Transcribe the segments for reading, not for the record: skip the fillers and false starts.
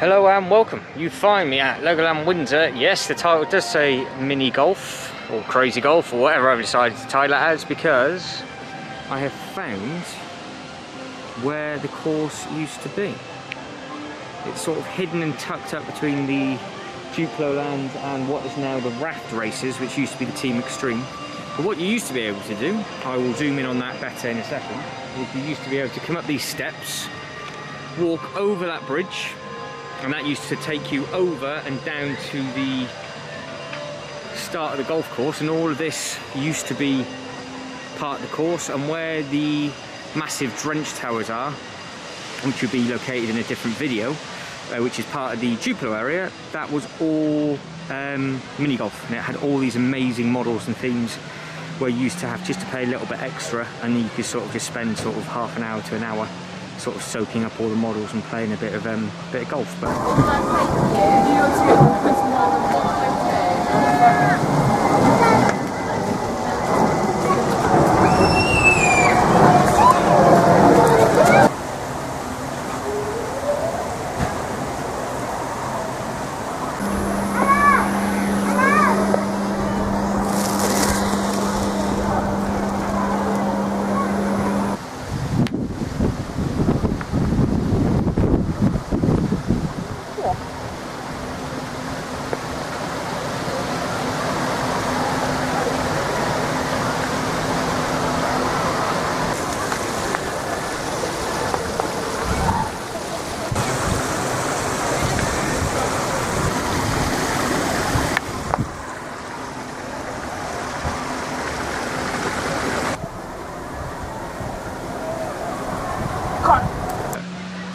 Hello and welcome. You find me at Legoland Windsor. Yes, the title does say mini golf or crazy golf or whatever I've decided to title it as, because I have found where the course used to be. It's sort of hidden and tucked up between the Duplo land and what is now the raft races, which used to be the Team Extreme. But what you used to be able to do, I will zoom in on that better in a second, is you used to be able to come up these steps, walk over that bridge, and that used to take you over and down to the start of the golf course, and all of this used to be part of the course. And where the massive drench towers are, which would be located in a different video, which is part of the Duplo area, that was all mini golf, and it had all these amazing models and themes where you used to have just to pay a little bit extra, and you could sort of just spend sort of half an hour to an hour sort of soaking up all the models and playing a bit of golf. But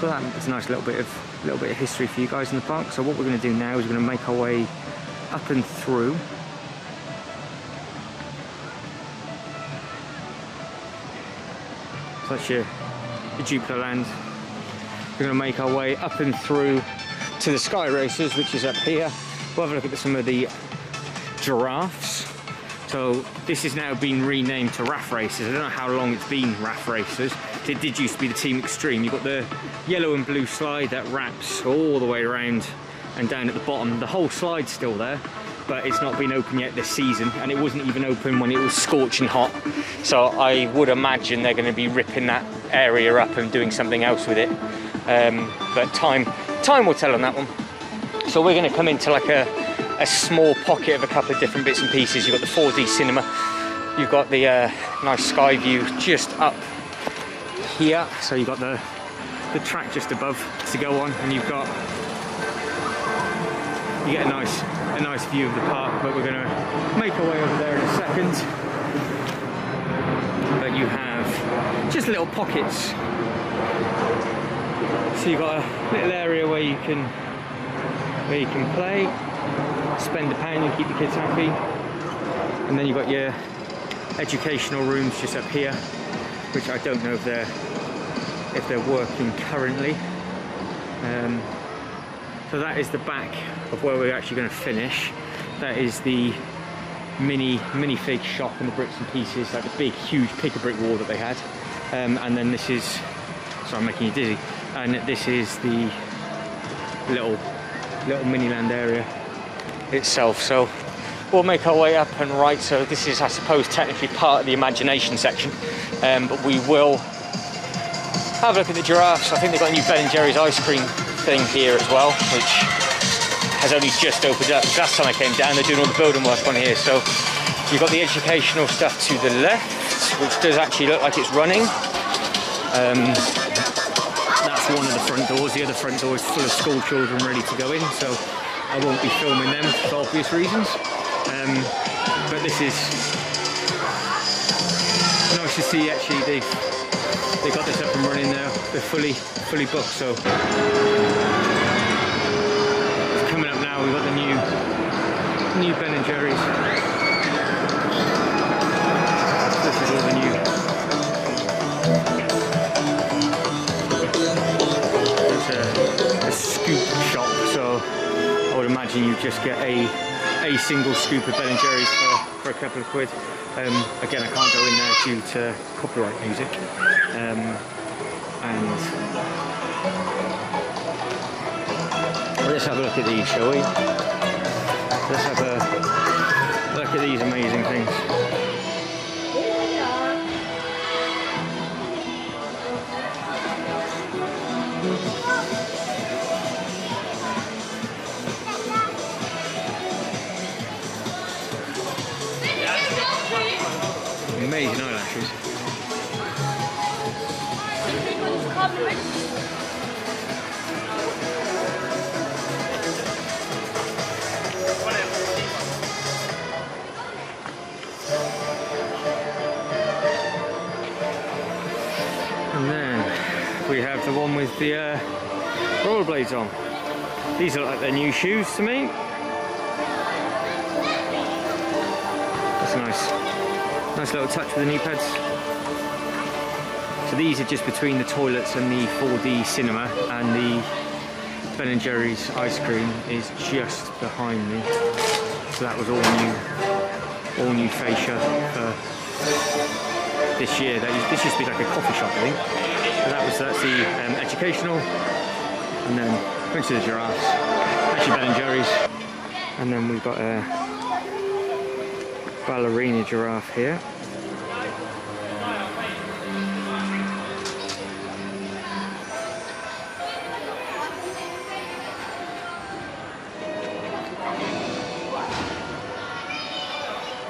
so that's a nice little bit of history for you guys in the park. So what we're going to do now is we're going to make our way up and through. So that's your Duplo land. We're going to make our way up and through to the Sky Racers, which is up here. We'll have a look at some of the giraffes. So this has now been renamed to Raft Racers. I don't know how long it's been Raft Racers. It did used to be the Team Extreme. You've got the yellow and blue slide that wraps all the way around and down at the bottom. The whole slide's still there, but it's not been open yet this season, and it wasn't even open when it was scorching hot. So I would imagine they're going to be ripping that area up and doing something else with it. But time will tell on that one. So we're going to come into like a small pocket of a couple of different bits and pieces. You've got the 4D cinema, you've got the nice sky view just up here, so you've got the track just above to go on, and you get a nice view of the park. But we're going to make our way over there in a second. But you have just little pockets, so you've got a little area where you can play, spend a pound and keep the kids happy. And then you've got your educational rooms just up here, which I don't know if they're working currently. So that is the back of where we're actually going to finish. That is the minifig shop and the bricks and pieces, like the big huge pick-a-brick wall that they had. And then this is, sorry I'm making you dizzy, and this is the little mini land area itself. So we'll make our way up and right. So this is, I suppose, technically part of the imagination section, but we will have a look at the giraffes. I think they've got a new Ben & Jerry's ice cream thing here as well, which has only just opened up. Last time I came down, they're doing all the building work on here. So you've got the educational stuff to the left, which does actually look like it's running. That's one of the front doors. The other front door is full of school children ready to go in, so I won't be filming them for obvious reasons. But this is nice to see. Actually, they got this up and running now. They're fully booked. So it's coming up now. We've got the new Ben & Jerry's. This is all the new. It's a scoop shop, so I would imagine you just get a single scoop of Ben & Jerry's for a couple of quid. Again, I can't go in there due to copyright music. And Let's have a look at these, shall we? Let's have a look at these amazing things. Amazing eyelashes. And then we have the one with the rollerblades on. These look like they're new shoes to me. That's nice. Nice little touch with the knee pads. So these are just between the toilets and the 4D cinema, and the Ben & Jerry's ice cream is just behind me. So that was all new fascia for this year. This used to be like a coffee shop, I think. So that's the educational, and then brings to the giraffes. Actually Ben & Jerry's, and then we've got a ballerina giraffe here.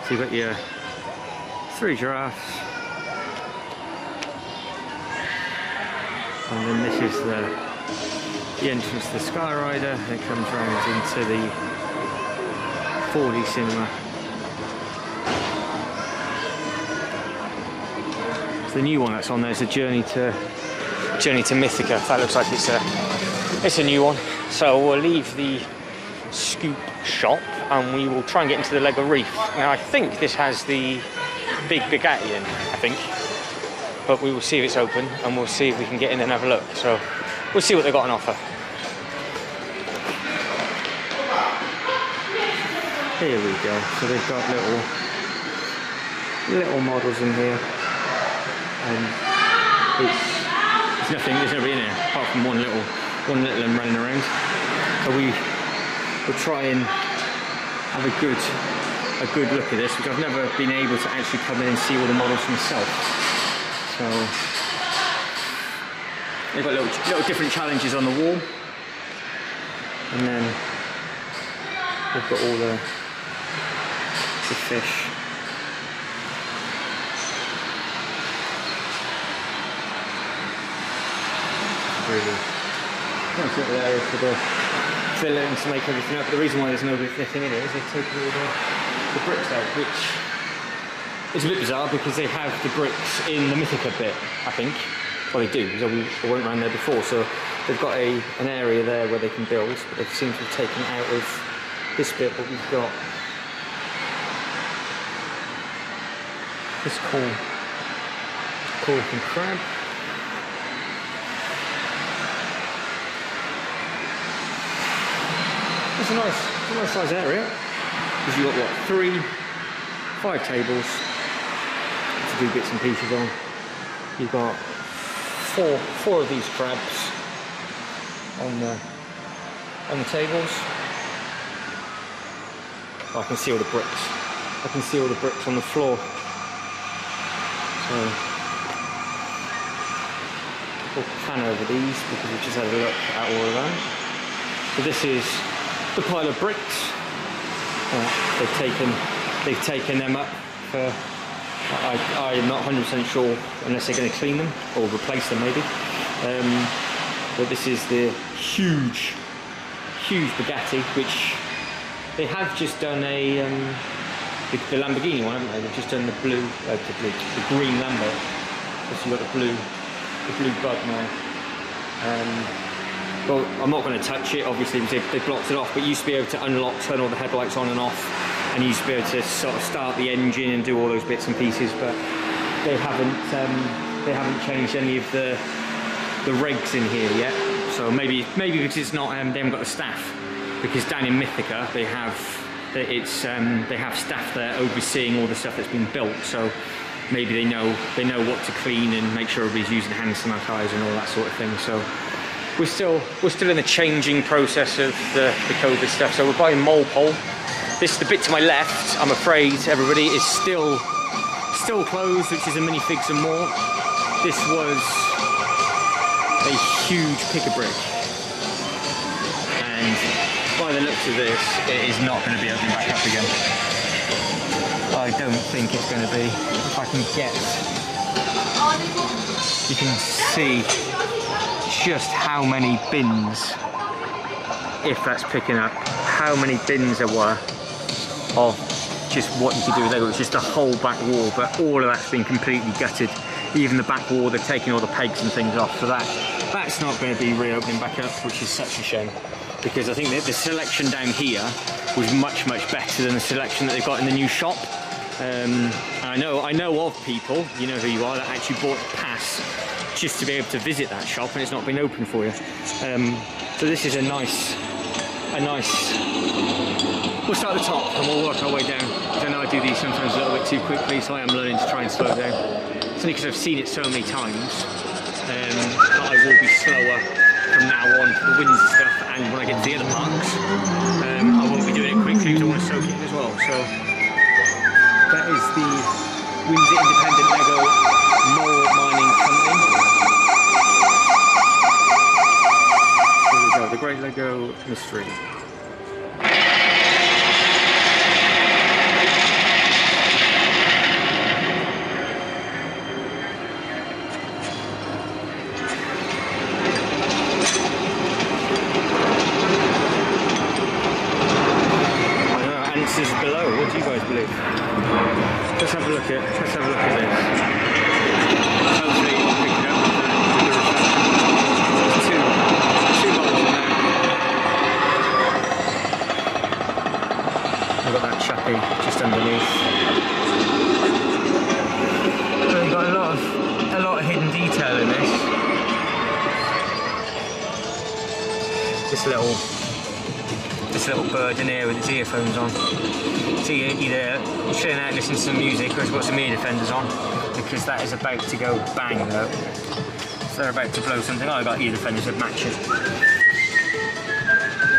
So you've got your 3 giraffes, and then this is the entrance to the Sky Rider, and it comes round into the 4D cinema. So the new one that's on there is a Journey to Mythica. That looks like it's a new one. So we'll leave the Scoop shop and we will try and get into the Lego Reef. Now I think this has the big Bugatti in, I think, but we will see if it's open and we'll see if we can get in and have a look. So we'll see what they've got on offer. Here we go. So they've got little models in here, and there's nobody in here apart from one little one running around. So we'll try and have a good look at this, because I've never been able to actually come in and see all the models myself. So they've got little different challenges on the wall, and then they've got all the fish. Really nice little area for the filling to make everything up. The reason why there's no thing in it is they've taken all the bricks out, which is a bit bizarre because they have the bricks in the Mythica bit, I think. Well, they do, because we went around there before, so they've got an area there where they can build, but they seem to have taken it out of this bit. But we've got this cool looking crab. It's a nice size area, because you've got what, 5 tables to do bits and pieces on. You've got four of these crabs on the tables. Oh, I can see all the bricks. I can see all the bricks on the floor. So we'll pan over these because we've just had a look at all of them. So this is the pile of bricks. They've taken them up for, I'm not 100% sure unless they're going to clean them or replace them maybe. But this is the huge Bugatti, which they have just done the Lamborghini one, haven't they? They've just done the green Lambo. So you've got the blue bug now. Well, I'm not going to touch it, obviously, because they've blocked it off, but you used to be able to unlock, turn all the headlights on and off, and you used to be able to sort of start the engine and do all those bits and pieces, but they haven't changed any of the regs in here yet. So maybe because it's not, they haven't got the staff, because down in Mythica they have staff there overseeing all the stuff that's been built, so maybe they know what to clean and make sure everybody's using hand sanitizer and all that sort of thing. So we're still in the changing process of the COVID stuff. So we're buying mole pole. This, the bit to my left, I'm afraid, everybody, is still closed, which is a minifigs and more. This was a huge pick-a-brick, and by the looks of this, it is not going to be opening back up again. I don't think it's going to be. If I can get, you can see just how many bins, if that's picking up, how many bins there were of just what you could do with Lego. It's just a whole back wall, but all of that's been completely gutted. Even the back wall, they've taken all the pegs and things off, so that's not going to be reopening back up, which is such a shame, because I think that the selection down here was much better than the selection that they've got in the new shop. I know of people, you know who you are, that actually bought a pass just to be able to visit that shop, and it's not been open for you. So this is a nice. We'll start at the top and we'll work our way down. Because I know I do these sometimes a little bit too quickly, so I am learning to try and slow down. It's only because I've seen it so many times that I will be slower from now on for the Windsor stuff, and when I get to the other parks, I won't be doing it quickly because I want to soak it in as well. So that is the Windsor Independent Lego Mole Mining Company. Here we go, the Great Lego Mystery. Below, what do you guys believe? Let's have a look at this. Hopefully we'll pick it up with the reflection. Two bubbles in there. We've got that chappy just underneath. So we've got a lot of hidden detail in this. This little bird in here with its earphones on. So you're either chilling out listening to some music, or it's got some ear defenders on, because that is about to go bang though. So they're about to blow something. I've got ear defenders that match it.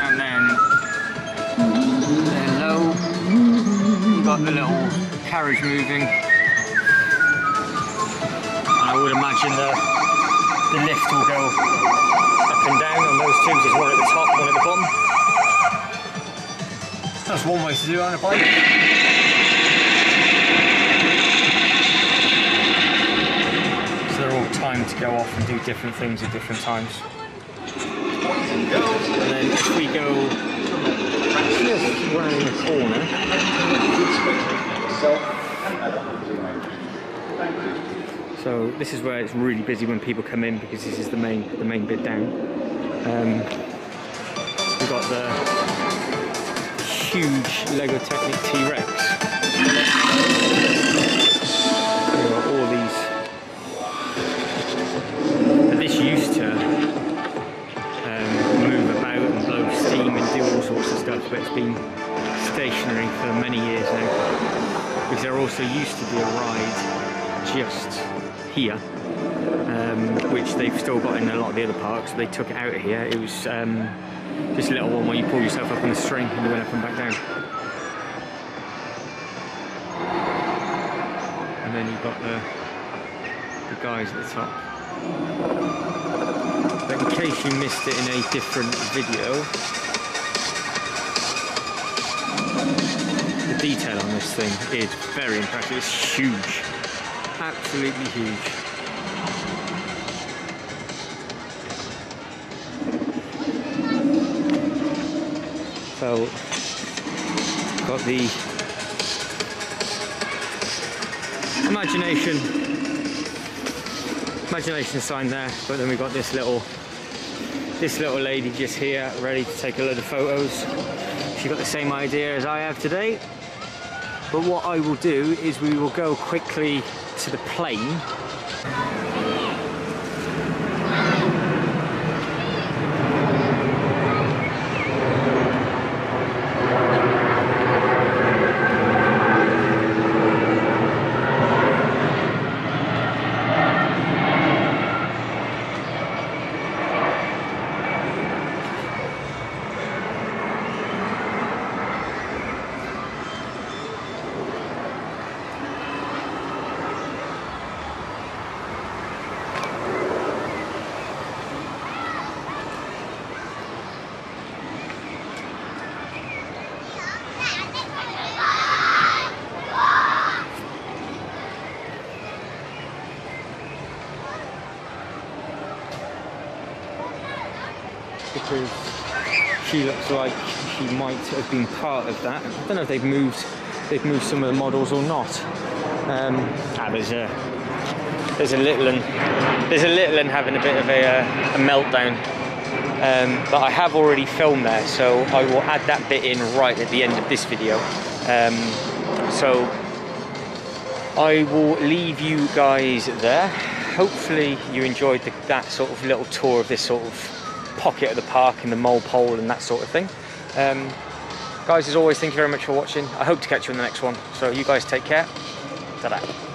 And then low, you've got the little carriage moving. And I would imagine the lift will go up and down on those two. There's one at the top, one at the bottom. That's one way to do it on a bike. So they're all timed to go off and do different things at different times. And then if we go just round the corner, so this is where it's really busy when people come in, because this is the main bit down. We've got the huge Lego Technic T-Rex. We've got all these. And this used to move about and blow steam and do all sorts of stuff, but it's been stationary for many years now. Because there also used to be a ride just here, which they've still got in a lot of the other parks. They took it out of here. It was just a little one where you pull yourself up on the string and you went up and back down. And then you've got the guys at the top. But in case you missed it in a different video, the detail on this thing is very impressive. It's huge. Absolutely huge. So, got the imagination sign there, but then we've got this little lady just here, ready to take a load of photos. She got the same idea as I have today. But what I will do is we will go quickly to the plane. because she looks like she might have been part of that. I don't know if they've moved some of the models or not. There's a little one having a bit of a meltdown. But I have already filmed there, so I will add that bit in right at the end of this video. So I will leave you guys there. Hopefully you enjoyed that sort of little tour of this sort of pocket of the park and the mole pole and that sort of thing. Guys, as always, thank you very much for watching. I hope to catch you in the next one. So you guys take care. Ta-da.